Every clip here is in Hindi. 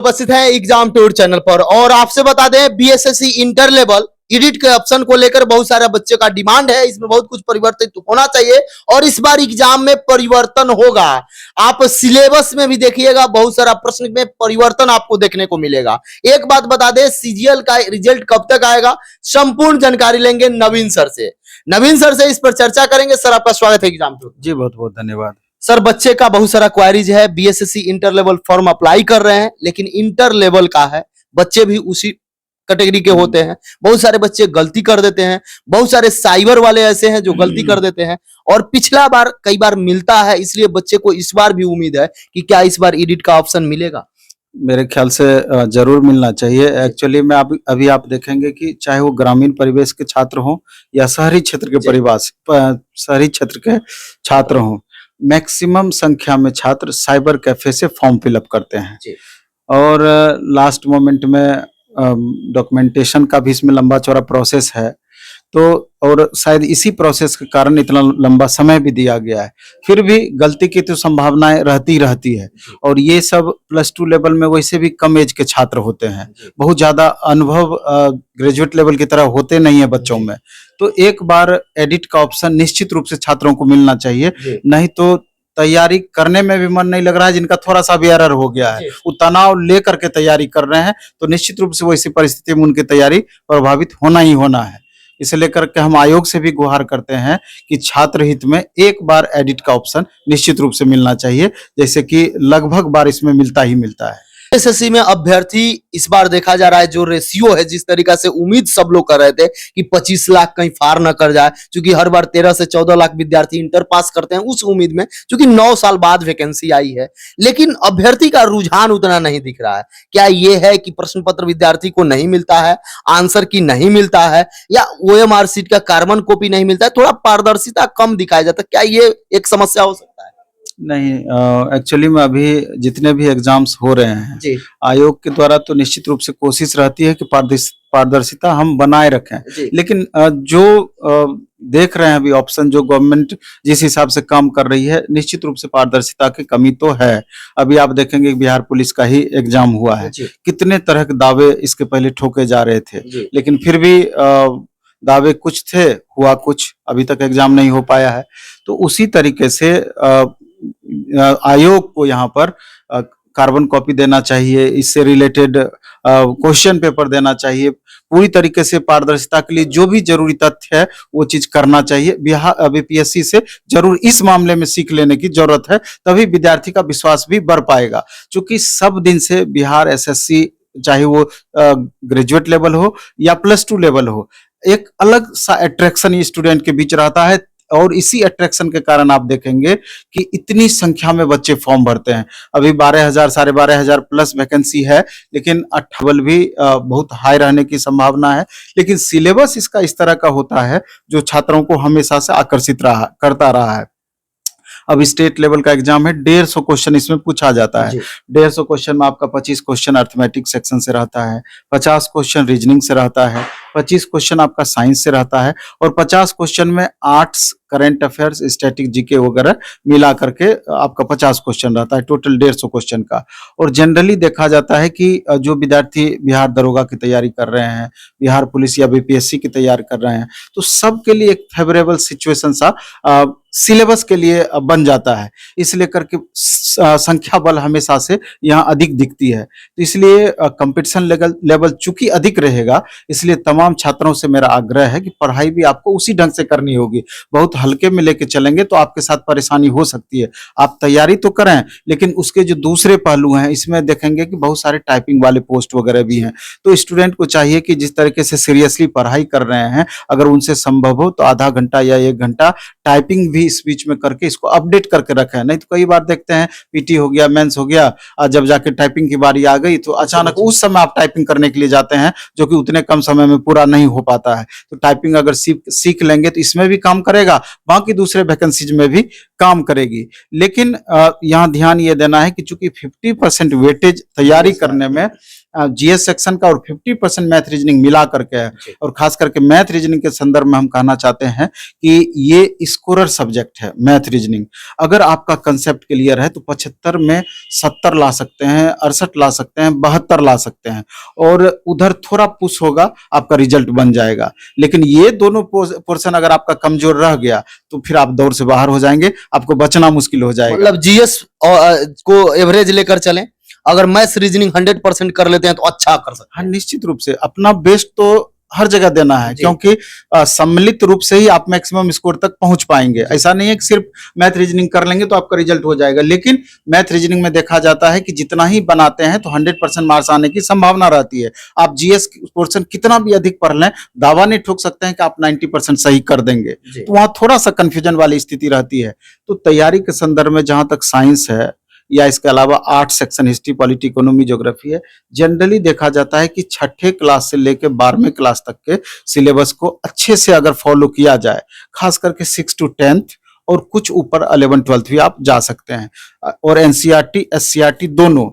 उपस्थित है एग्जाम टूर चैनल पर और आपसे बता दें बीएसएससी इंटर लेवल एडिट के ऑप्शन को लेकर बहुत सारे बच्चे का डिमांड है। इसमें बहुत कुछ परिवर्तित होना चाहिए और इस बार एग्जाम में परिवर्तन होगा। आप सिलेबस में भी देखिएगा बहुत सारा प्रश्न में परिवर्तन आपको देखने को मिलेगा। एक बात बता दें सीजीएल का रिजल्ट कब तक आएगा, संपूर्ण जानकारी लेंगे नवीन सर से। नवीन सर से इस पर चर्चा करेंगे। सर आपका स्वागत है एग्जाम टूर। जी बहुत बहुत धन्यवाद। सर बच्चे का बहुत सारा क्वारीज है, BSSC inter level form apply कर रहे हैं लेकिन इंटर लेवल का है, बच्चे भी उसी कैटेगरी के होते हैं। बहुत सारे बच्चे गलती कर देते हैं, बहुत सारे साइबर वाले ऐसे हैं जो गलती कर देते हैं और पिछला बार कई बार मिलता है, इसलिए बच्चे को इस बार भी उम्मीद है कि क्या इस बार एडिट का ऑप्शन मिलेगा। मेरे ख्याल से जरूर मिलना चाहिए। एक्चुअली में अभी आप देखेंगे कि चाहे वो ग्रामीण परिवेश के छात्र हों या शहरी क्षेत्र के शहरी क्षेत्र के छात्र हों, मैक्सिमम संख्या में छात्र साइबर कैफे से फॉर्म फिलअप करते हैं और लास्ट मोमेंट में डॉक्यूमेंटेशन का भी इसमें लंबा चौड़ा प्रोसेस है। तो और शायद इसी प्रोसेस के कारण इतना लंबा समय भी दिया गया है, फिर भी गलती की तो संभावनाएं रहती है। और ये सब +2 लेवल में वैसे भी कम एज के छात्र होते हैं, बहुत ज्यादा अनुभव ग्रेजुएट लेवल की तरह होते नहीं है बच्चों में। तो एक बार एडिट का ऑप्शन निश्चित रूप से छात्रों को मिलना चाहिए, नहीं तो तैयारी करने में भी मन नहीं लग रहा है। जिनका थोड़ा सा भी एरर हो गया है, वो तनाव लेकर के तैयारी कर रहे हैं, तो निश्चित रूप से वैसी परिस्थिति में उनकी तैयारी प्रभावित होना ही होना है। इसे लेकर के हम आयोग से भी गुहार करते हैं कि छात्र हित में एक बार एडिट का ऑप्शन निश्चित रूप से मिलना चाहिए, जैसे कि लगभग बार इसमें मिलता ही मिलता है। एसएससी में अभ्यर्थी इस बार देखा जा रहा है जो रेशियो है, जिस तरीका से उम्मीद सब लोग कर रहे थे कि 25 लाख कहीं पार न कर जाए, क्योंकि हर बार 13 से 14 लाख विद्यार्थी इंटर पास करते हैं उस उम्मीद में, क्योंकि 9 साल बाद वैकेंसी आई है, लेकिन अभ्यर्थी का रुझान उतना नहीं दिख रहा है। क्या ये है कि प्रश्न पत्र विद्यार्थी को नहीं मिलता है, आंसर की नहीं मिलता है, या ओएमआर सीट का कार्बन कॉपी नहीं मिलता है, थोड़ा पारदर्शिता कम दिखाया जाता है, क्या ये एक समस्या हो सकता है? नहीं, एक्चुअली में अभी जितने भी एग्जाम्स हो रहे हैं आयोग के द्वारा तो निश्चित रूप से कोशिश रहती है कि पारदर्शिता हम बनाए रखें, लेकिन जो देख रहे हैं अभी ऑप्शन जो गवर्नमेंट जिस हिसाब से काम कर रही है, निश्चित रूप से पारदर्शिता की कमी तो है। अभी आप देखेंगे बिहार पुलिस का ही एग्जाम हुआ है, कितने तरह के दावे इसके पहले ठोके जा रहे थे, लेकिन फिर भी दावे कुछ थे, हुआ कुछ, अभी तक एग्जाम नहीं हो पाया है। तो उसी तरीके से आयोग को यहाँ पर कार्बन कॉपी देना चाहिए, इससे रिलेटेड क्वेश्चन पेपर देना चाहिए, पूरी तरीके से पारदर्शिता के लिए जो भी जरूरी तथ्य है वो चीज करना चाहिए। बिहार बीपीएससी से जरूर इस मामले में सीख लेने की जरूरत है, तभी विद्यार्थी का विश्वास भी बढ़ पाएगा। क्योंकि सब दिन से बिहार एसएससी, चाहे वो ग्रेजुएट लेवल हो या +2 लेवल हो, एक अलग सा अट्रैक्शन स्टूडेंट के बीच रहता है और इसी अट्रैक्शन के कारण आप देखेंगे कि इतनी संख्या में बच्चे फॉर्म भरते हैं। अभी 12,000 साढ़े 12,000 प्लस वैकेंसी है, लेकिन 28 भी बहुत हाई रहने की संभावना है। लेकिन सिलेबस इसका इस तरह का होता है जो छात्रों को हमेशा से आकर्षित करता रहा है। अब स्टेट लेवल का एग्जाम है, 150 क्वेश्चन इसमें पूछा जाता है। 150 क्वेश्चन में आपका 25 क्वेश्चन अर्थमेटिक सेक्शन से रहता है, 50 क्वेश्चन रीजनिंग से रहता है, 25 क्वेश्चन आपका साइंस से रहता है और 50 क्वेश्चन में arts, current affairs, static GK वगैरह मिला करके आपका 50 क्वेश्चन रहता है, टोटल 150 क्वेश्चन का। और जनरली देखा जाता है कि जो विद्यार्थी बिहार दरोगा की तैयारी कर रहे हैं, बिहार पुलिस या बीपीएससी की तैयारी कर रहे हैं, तो सबके लिए एक फेवरेबल सिचुएशन सा सिलेबस के लिए बन जाता है। इसलिए करके संख्या बल हमेशा से यहाँ अधिक दिखती है, तो इसलिए कंपटीशन लेवल चूंकि अधिक रहेगा, इसलिए तमाम छात्रों से मेरा आग्रह है कि पढ़ाई भी आपको उसी ढंग से करनी होगी। बहुत हल्के में लेके चलेंगे तो आपके साथ परेशानी हो सकती है। आप तैयारी तो करें, लेकिन उसके जो दूसरे पहलू हैं, इसमें देखेंगे कि बहुत सारे टाइपिंग वाले पोस्ट वगैरह भी हैं। तो स्टूडेंट को चाहिए कि जिस तरीके से सीरियसली पढ़ाई कर रहे हैं, अगर उनसे संभव हो तो आधा घंटा या 1 घंटा टाइपिंग भी इस बीच में करके इसको अपडेट करके रखें। नहीं तो कई बार देखते हैं पीटी हो गया, मेंस हो गया, जब जाके टाइपिंग की बारी आ गई तो अचानक उस समय आप टाइपिंग करने के लिए जाते हैं, जो कि उतने कम समय में पूरा नहीं हो पाता है। तो टाइपिंग अगर सीख लेंगे तो इसमें भी काम करेगा, बाकी दूसरे वैकेंसीज में भी काम करेगी। लेकिन यहाँ ध्यान ये देना है कि चूंकि 50% वेटेज तैयारी करने में जीएस सेक्शन का और 50% मैथ रीजनिंग मिला करके है। जी। और खास करके मैथ रीजनिंग के संदर्भ में हम कहना चाहते हैं कि ये स्कोरर सब्जेक्ट है मैथ रीजनिंग। अगर आपका कंसेप्ट क्लियर है तो 75 में 70 ला सकते हैं, 68 ला सकते हैं, 72 ला सकते हैं और उधर थोड़ा पुश होगा, आपका रिजल्ट बन जाएगा। लेकिन ये दोनों पोर्शन अगर आपका कमजोर रह गया तो फिर आप दौड़ से बाहर हो जाएंगे, आपको बचना मुश्किल हो जाएगा। मतलब जीएस को एवरेज लेकर चलें, अगर मैथ्स रीजनिंग 100% कर लेते हैं तो अच्छा कर सकते हाँ, हैं। निश्चित रूप से अपना बेस्ट तो हर जगह देना है, जी। क्योंकि सम्मिलित रूप से ही आप मैक्सिमम स्कोर तक पहुंच पाएंगे। ऐसा नहीं है कि सिर्फ मैथ रीजनिंग कर लेंगे तो आपका रिजल्ट हो जाएगा, लेकिन मैथ रीजनिंग में देखा जाता है कि जितना ही बनाते हैं तो 100% मार्क्स आने की संभावना रहती है। आप जीएस पोर्शन कितना भी अधिक पढ़ लें, दावा नहीं ठोक सकते हैं कि आप 90% सही कर देंगे। जी। तो वहां थोड़ा सा कंफ्यूजन वाली स्थिति रहती है। तो तैयारी के संदर्भ में जहां तक साइंस है या इसके अलावा 8 section history, polity, economy, geography है, जनरली देखा जाता है कि छठे क्लास से लेकर 12वीं क्लास तक के सिलेबस को अच्छे से अगर फॉलो किया जाए, खास करके 6 to 10th और कुछ ऊपर 11-12th भी आप जा सकते हैं और एनसीईआरटी, एससीईआरटी दोनों।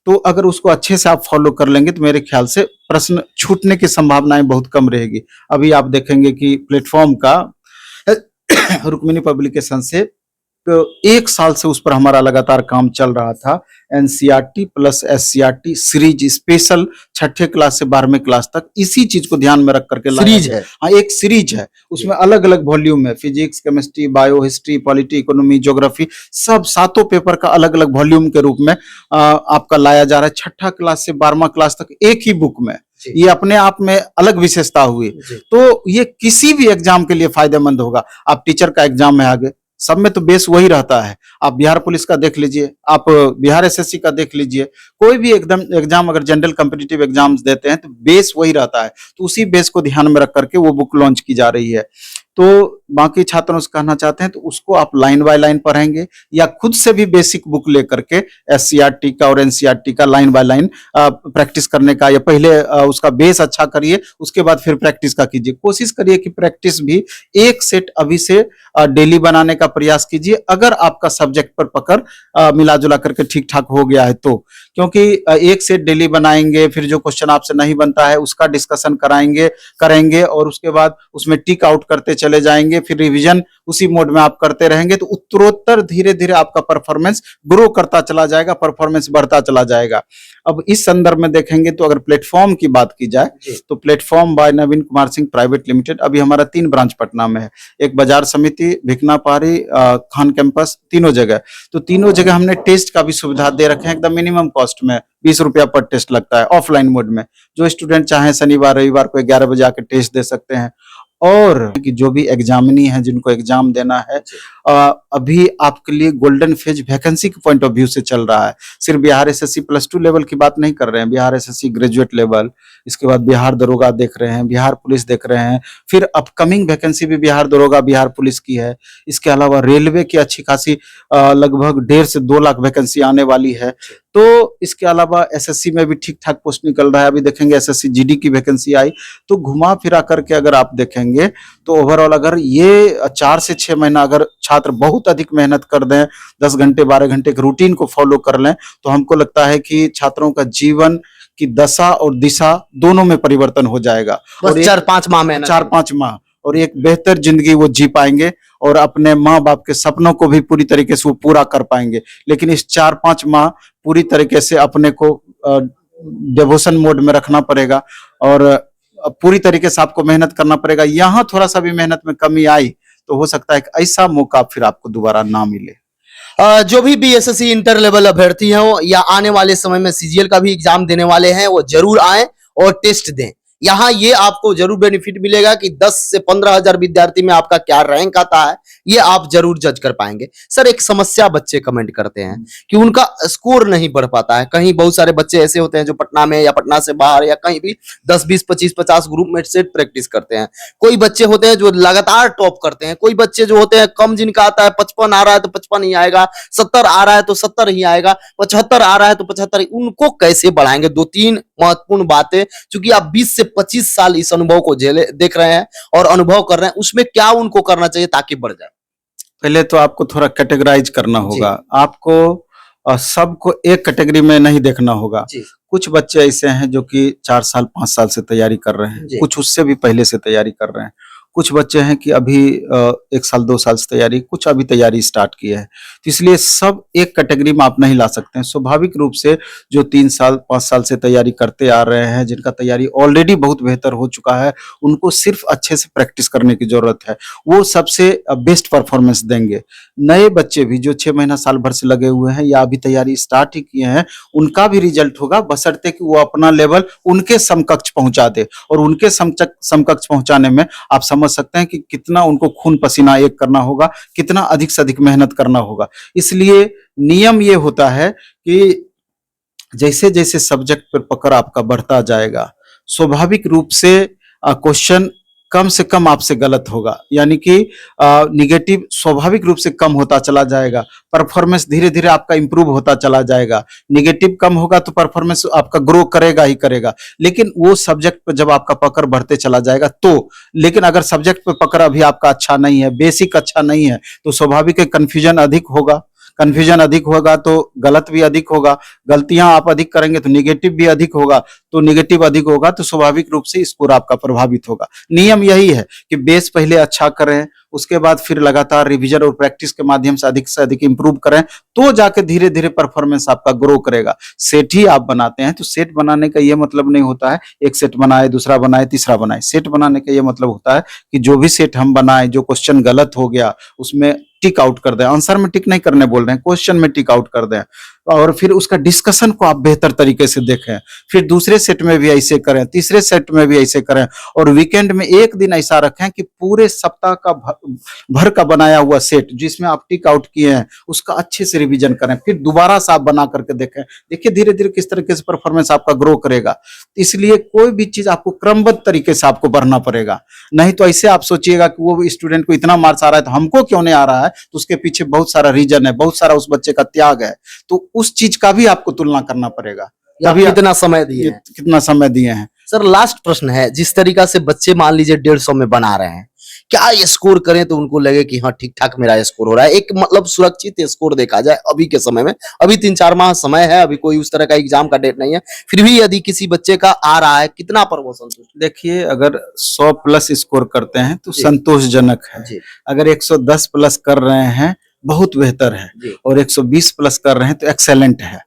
तो अगर उसको अच्छे से आप फॉलो कर लेंगे तो मेरे ख्याल से प्रश्न छूटने की संभावनाएं बहुत कम रहेगी। अभी आप देखेंगे कि प्लेटफॉर्म का रुक्मिणी पब्लिकेशन से तो 1 साल से उस पर हमारा लगातार काम चल रहा था। NCERT plus SCERT series special छठे क्लास से 12वीं क्लास तक इसी चीज को ध्यान में रख करके सीरीज है। हाँ, एक सीरीज है, उसमें अलग अलग वॉल्यूम है, physics, chemistry, bio, history, polity, economy, geography, सब सातों पेपर का अलग अलग वॉल्यूम के रूप में आपका लाया जा रहा है छठा क्लास से 12वां क्लास तक एक ही बुक में। ये अपने आप में अलग विशेषता हुई। तो ये किसी भी एग्जाम के लिए फायदेमंद होगा। आप टीचर का एग्जाम में आगे, सब में तो बेस वही रहता है। आप बिहार पुलिस का देख लीजिए, आप बिहार एसएससी का देख लीजिए, कोई भी एकदम एग्जाम अगर जनरल कॉम्पिटिटिव एग्जाम्स देते हैं तो बेस वही रहता है। तो उसी बेस को ध्यान में रख करके वो बुक लॉन्च की जा रही है। तो बाकी छात्रों से कहना चाहते हैं तो उसको आप लाइन बाय लाइन पढ़ेंगे या खुद से भी बेसिक बुक लेकर के एससीईआरटी का और एनसीईआरटी का लाइन बाय लाइन प्रैक्टिस करने का, या पहले उसका बेस अच्छा करिए, उसके बाद फिर प्रैक्टिस का कीजिए। कोशिश करिए कि प्रैक्टिस भी एक सेट अभी से डेली बनाने का प्रयास कीजिए, अगर आपका सब्जेक्ट पर पकड़ मिला जुला करके ठीक ठाक हो गया है तो। क्योंकि एक सेट डेली बनाएंगे, फिर जो क्वेश्चन आपसे नहीं बनता है उसका डिस्कशन करेंगे और उसके बाद उसमें टिक आउट करते चले जाएंगे, फिर रिवीजन उसी मोड में आप करते रहेंगे, तो उत्तरोत्तर धीरे धीरे आपका परफॉर्मेंस ग्रो करता चला जाएगा, परफॉर्मेंस बढ़ता चला जाएगा। अब इस संदर्भ में देखेंगे तो अगर प्लेटफॉर्म की बात की जाए तो प्लेटफॉर्म बाय नवीन कुमार सिंह प्राइवेट लिमिटेड, अभी हमारा 3 ब्रांच पटना में है, एक बाजार समिति, भिकना पहाड़ी, खान कैंपस, तीनों जगह। तो तीनों जगह हमने टेस्ट का भी सुविधा दे रखे हैं, एकदम मिनिमम कॉस्ट में 20 रुपया पर टेस्ट लगता है ऑफलाइन मोड में। जो स्टूडेंट चाहे शनिवार रविवार को 11 बजे आके टेस्ट दे सकते हैं। और कि जो भी एग्जामिनी है, जिनको एग्जाम देना है, अभी आपके लिए गोल्डन फेज वैकेंसी के पॉइंट ऑफ व्यू से चल रहा है। सिर्फ बिहार एसएससी +2 लेवल की बात नहीं कर रहे हैं, बिहार एसएससी ग्रेजुएट लेवल, इसके बाद बिहार दरोगा देख रहे हैं, बिहार पुलिस देख रहे हैं, फिर अपकमिंग वैकेंसी भी बिहार दरोगा, बिहार पुलिस की है। इसके अलावा रेलवे की अच्छी खासी लगभग 1.5 से 2 लाख वैकेंसी आने वाली है। तो इसके अलावा एसएससी में भी ठीक ठाक पोस्ट निकल रहा है। अभी देखेंगे एसएससी जीडी की वैकेंसी आई, तो घुमा फिरा करके अगर आप देखेंगे तो ओवरऑल अगर ये 4 से 6 महीना अगर छात्र बहुत अधिक मेहनत कर दें, 10 घंटे 12 घंटे के रूटीन को फॉलो कर लें, तो हमको लगता है कि छात्रों का जीवन की दशा और दिशा दोनों में परिवर्तन हो जाएगा। और 4-5 माह में 4-5 माह और एक बेहतर जिंदगी वो जी पाएंगे और अपने माँ बाप के सपनों को भी पूरी तरीके से वो पूरा कर पाएंगे। लेकिन इस 4-5 माह पूरी तरीके से अपने को डिवोशन मोड में रखना पड़ेगा और पूरी तरीके से आपको मेहनत करना पड़ेगा। यहाँ थोड़ा सा भी मेहनत में कमी आई तो हो सकता है कि ऐसा मौका फिर आपको दोबारा ना मिले। जो भी बीएसएससी इंटर लेवल अभ्यर्थी हैं या आने वाले समय में सीजीएल का भी एग्जाम देने वाले हैं, वो जरूर आए और टेस्ट दें। यहाँ ये आपको जरूर बेनिफिट मिलेगा कि 10 से 15 हजार विद्यार्थी में आपका क्या रैंक आता है, ये आप जरूर जज कर पाएंगे। सर, एक समस्या बच्चे कमेंट करते हैं कि उनका स्कोर नहीं बढ़ पाता है। कहीं बहुत सारे बच्चे ऐसे होते हैं जो पटना में या पटना से बाहर या कहीं भी 10, 20, 25, 50 ग्रुप में से प्रैक्टिस करते हैं। कोई बच्चे होते हैं जो लगातार टॉप करते हैं, कोई बच्चे जो होते हैं कम, जिनका आता है 55 आ रहा है तो 55 ही आएगा, 70 आ रहा है तो 70 ही आएगा, 75 आ रहा है तो 75। उनको कैसे बढ़ाएंगे? 2-3 महत्वपूर्ण बातें, क्योंकि आप 20 से 25 साल इस अनुभव को देख रहे हैं और अनुभव कर रहे हैं, उसमें क्या उनको करना चाहिए ताकि बढ़ जाए? पहले तो आपको थोड़ा कैटेगराइज करना होगा। आपको सबको एक कैटेगरी में नहीं देखना होगा। जी कुछ बच्चे ऐसे हैं जो कि 4 साल 5 साल से तैयारी कर रहे हैं, जी कुछ उससे भी पहले से तैयारी कर रहे हैं। कुछ बच्चे हैं कि अभी 1 साल 2 साल से तैयारी, कुछ अभी तैयारी स्टार्ट की है। तो इसलिए सब एक कैटेगरी में आप नहीं ला सकते हैं। स्वाभाविक रूप से जो 3 साल 5 साल से तैयारी करते आ रहे हैं, जिनका तैयारी ऑलरेडी बहुत बेहतर हो चुका है, उनको सिर्फ अच्छे से प्रैक्टिस करने की ज़रूरत है। वो सबसे बेस्ट परफॉर्मेंस देंगे। नए बच्चे भी जो 6 महीना साल भर से लगे हुए हैं या अभी तैयारी स्टार्ट ही किए हैं, उनका भी रिजल्ट होगा, बशर्ते कि वो अपना लेवल उनके समकक्ष पहुंचा दे। और उनके समकक्ष पहुंचाने में आप समझ सकते हैं कि कितना उनको खून पसीना एक करना होगा, कितना अधिक से अधिक मेहनत करना होगा। इसलिए नियम ये होता है कि जैसे जैसे सब्जेक्ट पर पकड़ आपका बढ़ता जाएगा, स्वाभाविक रूप से क्वेश्चन कम से कम आपसे गलत होगा, यानी कि निगेटिव स्वाभाविक रूप से कम होता चला जाएगा। परफॉर्मेंस धीरे धीरे आपका इंप्रूव होता चला जाएगा। निगेटिव कम होगा तो परफॉर्मेंस आपका ग्रो करेगा ही करेगा। लेकिन वो सब्जेक्ट पर जब आपका पकड़ बढ़ते चला जाएगा तो, लेकिन अगर सब्जेक्ट पर पकड़ अभी आपका अच्छा नहीं है, बेसिक अच्छा नहीं है, तो स्वाभाविक है कंफ्यूजन अधिक होगा। कंफ्यूजन अधिक होगा तो गलत भी अधिक होगा। गलतियां आप अधिक करेंगे तो निगेटिव भी अधिक होगा, तो निगेटिव अधिक होगा तो स्वाभाविक रूप से स्कोर आपका प्रभावित होगा। नियम यही है कि बेस पहले अच्छा करें, उसके बाद फिर लगातार रिवीजन और प्रैक्टिस के माध्यम से अधिक इंप्रूव करें, तो जाके धीरे धीरे परफॉर्मेंस आपका ग्रो करेगा। सेट ही आप बनाते हैं तो सेट बनाने का ये मतलब नहीं होता है एक सेट बनाए, दूसरा बनाए, तीसरा बनाए। सेट बनाने का ये मतलब होता है कि जो भी सेट हम बनाए, जो क्वेश्चन गलत हो गया उसमें टिक आउट कर दें। आंसर में टिक नहीं करने बोल रहे हैं, क्वेश्चन में टिक आउट कर दें, और फिर उसका डिस्कशन को आप बेहतर तरीके से देखें। फिर दूसरे सेट में भी ऐसे करें, तीसरे सेट में भी ऐसे करें, और वीकेंड में एक दिन ऐसा रखें कि पूरे सप्ताह का भर का बनाया हुआ सेट जिसमें आप टिक आउट किए हैं उसका अच्छे से रिवीजन करें, फिर दोबारा से आप बना करके देखें। देखिए धीरे धीरे किस तरीके से परफॉर्मेंस आपका ग्रो करेगा। इसलिए कोई भी चीज आपको क्रमबद्ध तरीके से आपको बढ़ना पड़ेगा। नहीं तो ऐसे आप सोचिएगा कि वो स्टूडेंट को इतना मार्क्स आ रहा है तो हमको क्यों नहीं आ रहा है, तो उसके पीछे बहुत सारा रीजन है, बहुत सारा उस बच्चे का त्याग है। तो उस चीज का भी आपको तुलना करना पड़ेगा। आप कितना समय दिए हैं? कितना समय दिए हैं। सर लास्ट प्रश्न है, जिस तरीका से बच्चे मान लीजिए 150 में बना रहे हैं, क्या ये स्कोर करें तो उनको लगे कि हाँ ठीक ठाक मेरा स्कोर हो रहा है, एक मतलब सुरक्षित स्कोर देखा जाए अभी के समय में? अभी 3-4 माह समय है, अभी कोई उस तरह का एग्जाम का डेट नहीं है, फिर भी यदि किसी बच्चे का आ रहा है, कितना पर वो संतुष्ट? देखिए अगर 100 प्लस स्कोर करते हैं तो संतोषजनक है। अगर 110 प्लस कर रहे हैं बहुत बेहतर है, और 120 प्लस कर रहे हैं तो एक्सेलेंट है।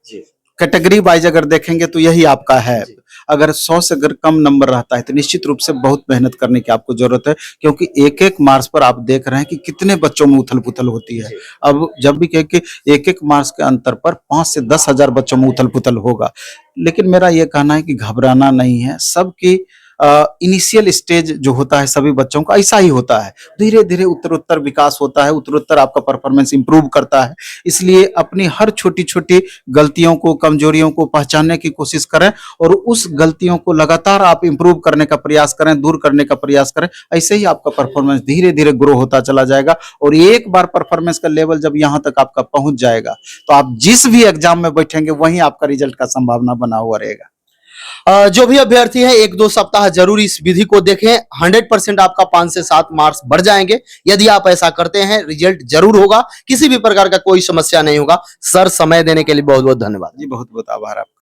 कैटेगरी वाइज अगर देखेंगे तो यही आपका है। अगर 100 से अगर कम नंबर रहता है तो निश्चित रूप से बहुत मेहनत करने की आपको जरूरत है, क्योंकि एक एक मार्क्स पर आप देख रहे हैं कि कितने बच्चों में उथल पुथल होती है। अब जब भी कहे कि एक एक मार्क्स के अंतर पर 5 से 10 हजार बच्चों में उथल पुथल होगा, लेकिन मेरा ये कहना है कि घबराना नहीं है। सबकी इनिशियल स्टेज जो होता है सभी बच्चों का ऐसा ही होता है, धीरे धीरे उत्तरोत्तर विकास होता है, उत्तरोत्तर आपका परफॉर्मेंस इंप्रूव करता है। इसलिए अपनी हर छोटी छोटी गलतियों को, कमजोरियों को पहचानने की कोशिश करें, और उस गलतियों को लगातार आप इंप्रूव करने का प्रयास करें, दूर करने का प्रयास करें। ऐसे ही आपका परफॉर्मेंस धीरे धीरे ग्रो होता चला जाएगा, और एक बार परफॉर्मेंस का लेवल जब यहाँ तक आपका पहुंच जाएगा तो आप जिस भी एग्जाम में बैठेंगे वहीं आपका रिजल्ट का संभावना बना हुआ रहेगा। जो भी अभ्यर्थी है 1-2 सप्ताह जरूर इस विधि को देखें, 100% आपका 5 से 7 मार्क्स बढ़ जाएंगे। यदि आप ऐसा करते हैं रिजल्ट जरूर होगा, किसी भी प्रकार का कोई समस्या नहीं होगा। सर समय देने के लिए बहुत बहुत धन्यवाद। जी बहुत बहुत आभार आपका।